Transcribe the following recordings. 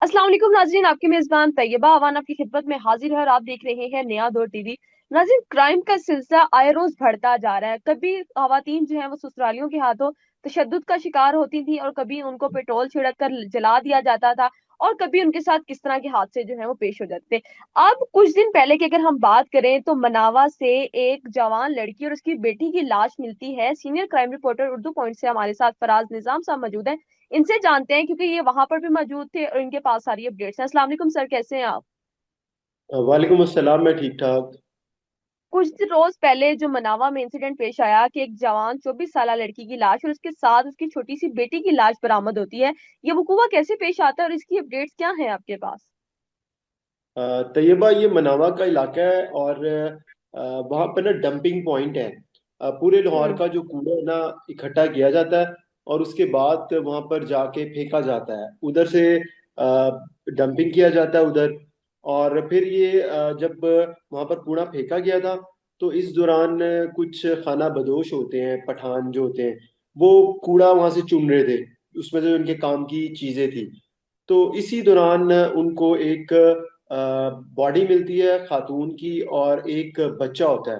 अस्सलाम वालेकुम नाजरीन, आपकी मेजबान तैयबा अवान आपकी खिदमत में हाजिर है और आप देख रहे हैं नया दौर टीवी। नाजरीन, क्राइम का सिलसिला आए रोज बढ़ता जा रहा है। कभी खवातीन जो है वो ससुरालियों के हाथों तशद्दुद का शिकार होती थी और कभी उनको पेट्रोल छिड़क कर जला दिया जाता था और कभी उनके साथ किस तरह के हादसे जो है वो पेश हो जाते थे। अब कुछ दिन पहले की अगर हम बात करें तो मनावा से एक जवान लड़की और उसकी बेटी की लाश मिलती है। Senior crime reporter Urdu point से हमारे साथ फराज निजाम साहब मौजूद है। इनसे जानते हैं क्योंकि ये वहां पर भी मौजूद थे और इनके पास सारी अपडेट्स हैं। अस्सलाम वालेकुम सर, कैसे हैं आप? वालेकुम अस्सलाम। मैं ठीक ठाक। कुछ रोज पहले जो मनावा में इंसिडेंट पेश आया कि एक जवान 24 साल लड़की की लाश और उसके साथ उसकी छोटी सी बेटी की लाश बरामद होती है। ये वकूआ कैसे पेश आता है और इसकी अपडेट्स क्या हैं आपके पास? तैयबा, ये मनावा का इलाका है और वहाँ पर ना डंपिंग पॉइंट है। पूरे लाहौर हम्म। का जो कूड़ा है ना इकट्ठा किया जाता है और उसके बाद वहाँ पर जाके फेंका जाता है। उधर से डंपिंग किया जाता है उधर। और फिर ये जब वहाँ पर कूड़ा फेंका गया था तो इस दौरान कुछ खाना बदोश होते हैं, पठान जो होते हैं, वो कूड़ा वहाँ से चुन रहे थे। उसमें से उनके काम की चीजें थी। तो इसी दौरान उनको एक बॉडी मिलती है खातून की और एक बच्चा होता है।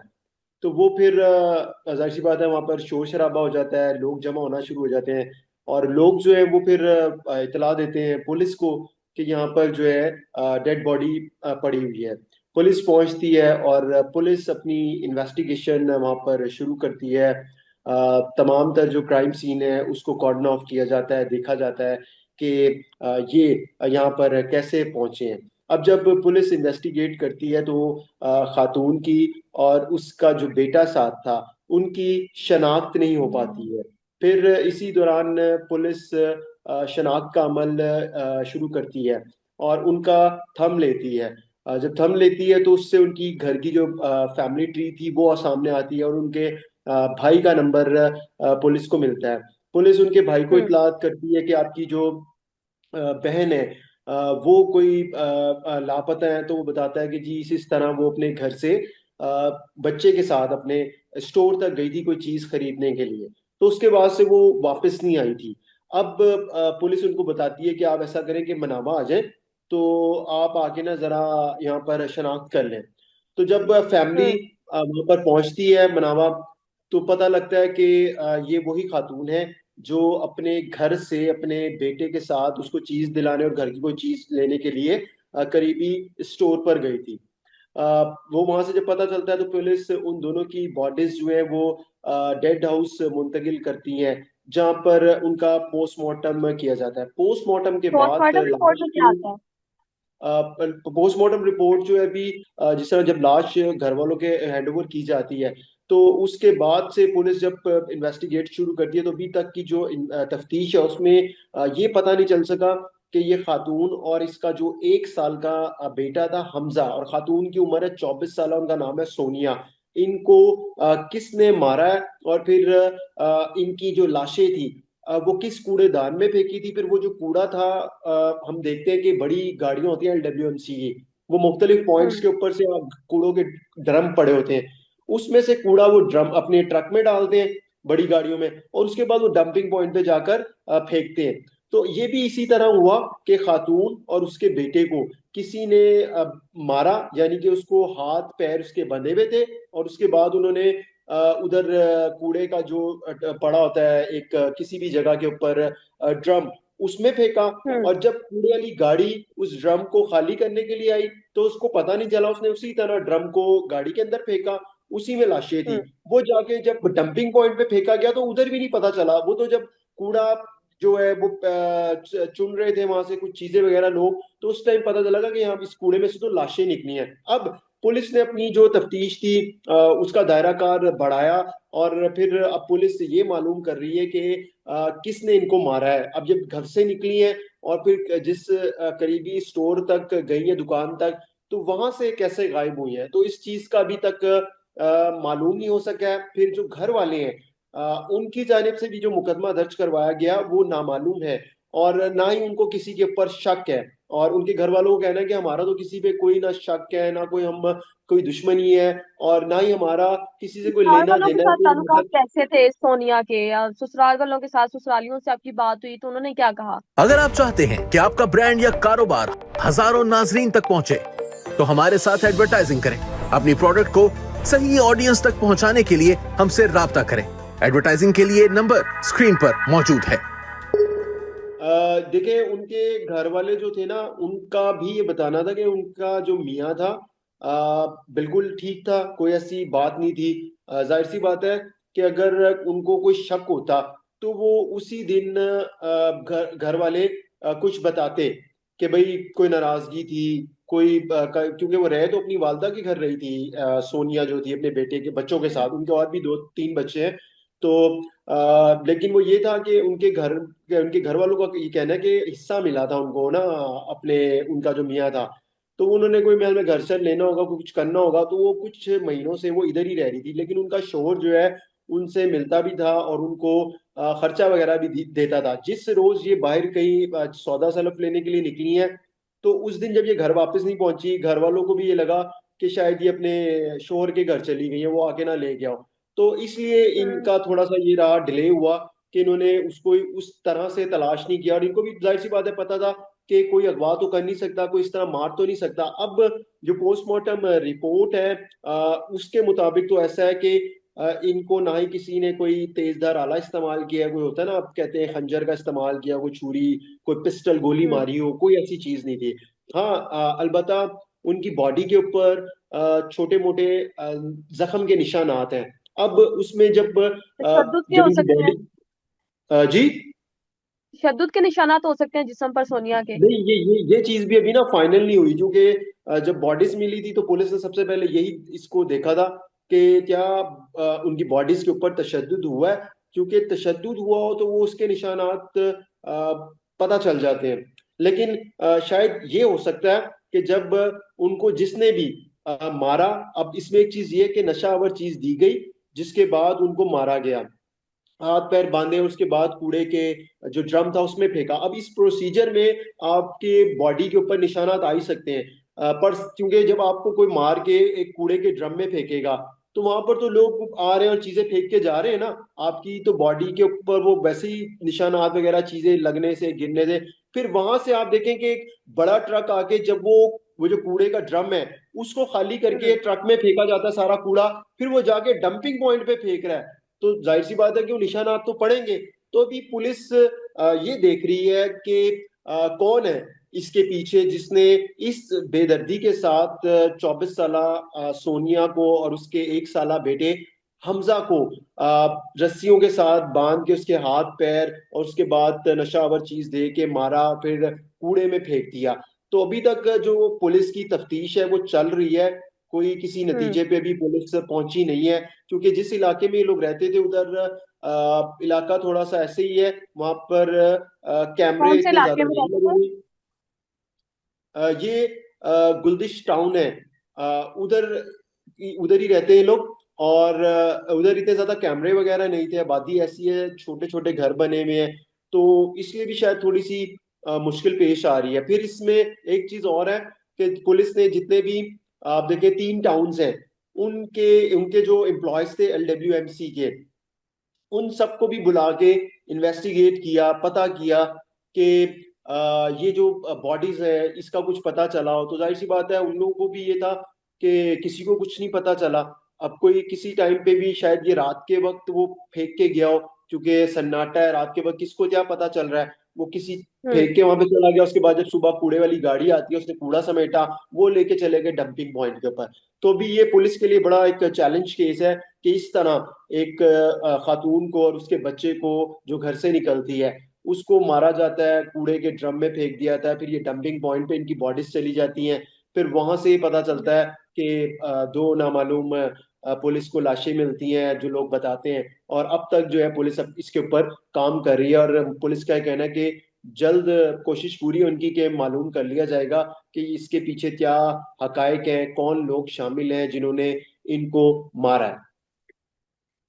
तो वो फिर जाहिर सी बात है, वहाँ पर शोर शराबा हो जाता है, लोग जमा होना शुरू हो जाते हैं। और लोग जो है वो फिर इतला देते हैं पुलिस को कि यहाँ पर जो है डेड बॉडी पड़ी हुई है। पुलिस पहुंचती है और पुलिस अपनी इन्वेस्टिगेशन वहाँ पर शुरू करती है। तमाम तर जो क्राइम सीन है उसको कॉर्डन ऑफ किया जाता है, देखा जाता है कि ये यहाँ पर कैसे पहुंचे हैं। अब जब पुलिस इन्वेस्टिगेट करती है तो खातून की और उसका जो बेटा साथ था उनकी शनाख्त नहीं हो पाती है। फिर इसी दौरान पुलिस शनाख्त का अमल शुरू करती है और उनका थंब लेती है। जब थंब लेती है तो उससे उनकी घर की जो फैमिली ट्री थी वो सामने आती है और उनके भाई का नंबर पुलिस को मिलता है। पुलिस उनके भाई को हम्म। इतलात करती है कि आपकी जो बहन है वो कोई लापता है। तो वो बताता है कि जी इस तरह वो अपने घर से बच्चे के साथ अपने स्टोर तक गई थी कोई चीज खरीदने के लिए। तो उसके बाद से वो वापस नहीं आई थी। अब पुलिस उनको बताती है कि आप ऐसा करें कि मनामा आ जाएं, तो आप आके ना जरा यहाँ पर शनाख्त कर लें। तो जब फैमिली हम्म। वहां पर पहुंचती है मनामा, तो पता लगता है कि ये वही खातून है जो अपने घर से अपने बेटे के साथ उसको चीज दिलाने और घर की कोई चीज लेने के लिए करीबी स्टोर पर गई थी। अ, वो वहां से जब पता चलता है तो पुलिस उन दोनों की बॉडीज जो है वो डेड हाउस मुंतकिल करती हैं, जहां पर उनका पोस्टमार्टम किया जाता है। पोस्टमार्टम के बाद पोस्टमार्टम रिपोर्ट लाश में क्या को आता है? पोस्टमार्टम रिपोर्ट जो है अभी जिस तरह जब लाश घर वालों के हैंडओवर की जाती है तो उसके बाद से पुलिस जब इन्वेस्टिगेट शुरू करती है तो अभी तक की जो तफ्तीश है उसमें ये पता नहीं चल सका कि ये खातून और इसका जो 1 साल का बेटा था हमजा, और खातून की उम्र है 24 साल, उनका नाम है सोनिया। इनको किसने मारा है और फिर इनकी जो लाशें थी वो किस कूड़ेदान में फेंकी थी। फिर वो जो कूड़ा था, हम देखते हैं कि बड़ी गाड़ियां होती हैं LWMC की, वो मुख्तलिफ पॉइंट्स हम्म। के ऊपर से कूड़ों के ड्रम पड़े होते हैं। उसमें से कूड़ा वो ड्रम अपने ट्रक में डालते हैं बड़ी गाड़ियों में और उसके बाद वो डंपिंग पॉइंट पे जाकर फेंकते हैं। तो ये भी इसी तरह हुआ कि खातून और उसके बेटे को किसी ने मारा, यानी कि उसको हाथ पैर उसके बंधे हुए थे और उसके बाद उन्होंने उधर कूड़े का जो पड़ा होता है एक किसी भी जगह के ऊपर ड्रम, उसमें फेंका। हम्म। और जब कूड़े वाली गाड़ी उस ड्रम को खाली करने के लिए आई तो उसको पता नहीं चला, उसने उसी तरह ड्रम को गाड़ी के अंदर फेंका। उसी में लाशें थी। हम्म। वो जाके जब डंपिंग पॉइंट पे फेंका गया तो उधर भी नहीं पता चला। वो तो जब कूड़ा जो है वो चुन रहे थे वहां से कुछ चीजें वगैरह लोग, तो उस टाइम पता चला कि यहाँ इस कूड़े में से तो लाशें निकली हैं। अब पुलिस ने अपनी जो तफ्तीश थी उसका दायरा कार बढ़ाया और फिर अब पुलिस ये मालूम कर रही है कि किसने इनको मारा है। अब जब घर से निकली है और फिर जिस करीबी स्टोर तक गई है, दुकान तक, तो वहां से कैसे गायब हुई है, तो इस चीज का अभी तक मालूम नहीं हो सका है। फिर जो घर वाले हैं उनकी जानिब से भी जो मुकदमा दर्ज करवाया गया वो नामालूम है और ना ही उनको किसी के ऊपर शक है। और उनके घर वालों को कहना है कि हमारा तो किसी पे कोई ना शक है, ना कोई हम कोई दुश्मनी है, और ना ही हमारा किसी से कोई ससुराल लेना वालों के देना है, साथ कोई ताल्लुकात मतलब। कैसे थे सोनिया के, या ससुराल वालों के साथ ससुरालियों से आपकी बात हुई तो उन्होंने क्या कहा? अगर आप चाहते हैं कि आपका ब्रांड या कारोबार हजारों नाजरीन तक पहुंचे, तो हमारे साथ एडवर्टाइजिंग करें। अपनी प्रोडक्ट को सही ऑडियंस तक पहुंचाने के लिए हमसे राब्ता करें। एडवर्टाइजिंग के लिए नंबर स्क्रीन पर मौजूद है। देखिए, उनके घर वाले जो थे ना, उनका भी ये बताना था कि उनका जो मियाँ था बिल्कुल ठीक था, कोई ऐसी बात नहीं थी। जाहिर सी बात है कि अगर उनको कोई शक होता तो वो उसी दिन घर घर वाले कुछ बताते कि भाई कोई नाराजगी थी, कोई क्योंकि वो रहे तो अपनी वालदा के घर रही थी, सोनिया जो थी अपने बेटे के बच्चों के साथ, उनके और भी दो तीन बच्चे हैं। तो लेकिन वो ये था कि उनके घर वालों का ये कहना है कि हिस्सा मिला था उनको ना, अपने उनका जो मियाँ था। तो उन्होंने कोई महल में घर से लेना होगा, कुछ करना होगा, तो वो कुछ महीनों से वो इधर ही रह रही थी। लेकिन उनका शोहर जो है उनसे मिलता भी था और उनको खर्चा वगैरह भी देता था। जिस रोज ये बाहर कहीं सौदा सलफ लेने के लिए निकली है, तो उस दिन जब ये घर वापस नहीं पहुंची, घर वालों को भी ये लगा कि शायद ये अपने शोहर के घर चली गई है, वो आके ना ले गया हो। तो इसलिए हम्म। इनका थोड़ा सा ये रहा, डिले हुआ कि इन्होंने उसको उस तरह से तलाश नहीं किया। और इनको भी जाहिर सी बात है पता था कि कोई अगवा तो कर नहीं सकता, कोई इस तरह मार तो नहीं सकता। अब जो पोस्टमार्टम रिपोर्ट है उसके मुताबिक तो ऐसा है कि इनको ना ही किसी ने कोई तेजधार आला इस्तेमाल किया है, कोई होता है ना, आप कहते हैं खंजर का इस्तेमाल किया, कोई छुरी, कोई पिस्टल गोली हम्म। मारी हो, कोई ऐसी चीज नहीं थी। हाँ, अलबत्ता उनकी बॉडी के ऊपर छोटे मोटे जख्म के निशानात हैं। अब उसमें तशद्दुद के जब हो उनकी सकते हैं। बॉडी जी तशद्दुद के निशानात हो सकते हैं जिस्म पर सोनिया के। नहीं, ये चीज भी अभी ना फाइनल नहीं हुई, क्योंकि जब बॉडीज मिली थी तो पुलिस ने सबसे पहले यही इसको देखा था कि क्या उनकी बॉडीज के ऊपर तशद्दुद हुआ है। क्योंकि तशद्दुद हुआ हो तो वो उसके निशानात पता चल जाते हैं। लेकिन शायद ये हो सकता है कि जब उनको जिसने भी मारा, अब इसमें एक चीज ये है कि नशावर चीज दी गई जिसके बाद उनको मारा गया, हाथ पैर बांधे, उसके बाद कूड़े के जो ड्रम था उसमें फेंका। अब इस प्रोसीजर में आपके बॉडी के ऊपर निशानात आ ही सकते हैं। पर क्योंकि जब आपको कोई मार के एक कूड़े के ड्रम में फेंकेगा, तो वहां पर तो लोग आ रहे हैं और चीजें फेंक के जा रहे हैं ना, आपकी तो बॉडी के ऊपर वो वैसे ही निशानात वगैरह चीजें लगने से, गिरने से। फिर वहां से आप देखें कि एक बड़ा ट्रक आके जब वो जो कूड़े का ड्रम है उसको खाली करके हम्म। ट्रक में फेंका जाता है सारा कूड़ा, फिर वो जाके डंपिंग पॉइंट पे फेंक रहा है। तो जाहिर सी बात है कि वो निशानात तो पड़ेंगे। तो अभी पुलिस ये देख रही है कि कौन है इसके पीछे जिसने इस बेदर्दी के साथ 24 साल सोनिया को और उसके 1 साल बेटे हमजा को रस्सियों के साथ बांध के उसके हाथ पैर और उसके बाद नशावर चीज दे के मारा, फिर कूड़े में फेंक दिया। तो अभी तक जो पुलिस की तफ्तीश है वो चल रही है, कोई किसी हम्म। नतीजे पे भी पुलिस पहुंची नहीं है। क्योंकि जिस इलाके में ये लोग रहते थे उधर इलाका थोड़ा सा ऐसे ही है, वहां पर कैमरे कौन से इतने इलाके ज्यादा में नहीं रहते लगे थे? हुए। ये गुलदिश टाउन है, उधर उधर ही रहते हैं लोग। और उधर इतने ज्यादा कैमरे वगैरह नहीं थे, आबादी ऐसी है, छोटे छोटे घर बने हुए हैं। तो इसलिए भी शायद थोड़ी सी मुश्किल पेश आ रही है। फिर इसमें एक चीज और है कि पुलिस ने जितने भी आप देखें 3 टाउन्स हैं, उनके उनके जो एम्प्लॉयज थे LWMC के, उन सबको भी बुला के इन्वेस्टिगेट किया, पता किया कि ये जो बॉडीज है इसका कुछ पता चला हो। तो जाहिर सी बात है उन लोगों को भी ये था कि किसी को कुछ नहीं पता चला। अब कोई किसी टाइम पे भी शायद ये रात के वक्त वो फेंक के गया हो, क्योंकि सन्नाटा है रात के वक्त, किसको क्या पता चल रहा है। वो किसी हम्म। फेंक के वहां पे चला गया, उसके बाद जब सुबह कूड़े वाली गाड़ी आती है उसने कूड़ा समेटा, वो लेके चले गए डंपिंग पॉइंट के ऊपर। तो भी ये पुलिस के लिए बड़ा एक चैलेंज केस है कि इस तरह एक खातून को और उसके बच्चे को जो घर से निकलती है उसको मारा जाता है, कूड़े के ड्रम में फेंक दिया जाता है, फिर ये डंपिंग पॉइंट पे इनकी बॉडीज चली जाती हैं। फिर वहां से ही पता चलता है कि दो नामालूम पुलिस को लाशें मिलती हैं, जो लोग बताते हैं। और अब तक जो है पुलिस अब इसके ऊपर काम कर रही है, और पुलिस का कहना है कि जल्द कोशिश पूरी है उनकी कि मालूम कर लिया जाएगा कि इसके पीछे क्या हकायक हैं, कौन लोग शामिल हैं जिन्होंने इनको मारा है।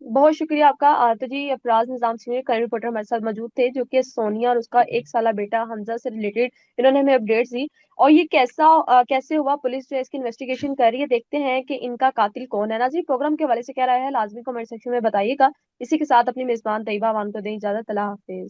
बहुत शुक्रिया आपका। तो जी अफराज निजाम सीनियर क्राइम रिपोर्टर हमारे साथ मौजूद थे, जो कि सोनिया और उसका 1 साला बेटा हमजा से रिलेटेड इन्होंने हमें अपडेट्स दी। और ये कैसे हुआ, पुलिस जो है इसकी इन्वेस्टिगेशन कर रही है, देखते हैं कि इनका कातिल कौन है। नाज़रीन, प्रोग्राम के हवाले से क्या राय है लाजमी कमेंट सेक्शन में बताइएगा। इसी के साथ अपनी मेजबान तैयबा अवान को दें इजाजत। अल्लाह हाफिज।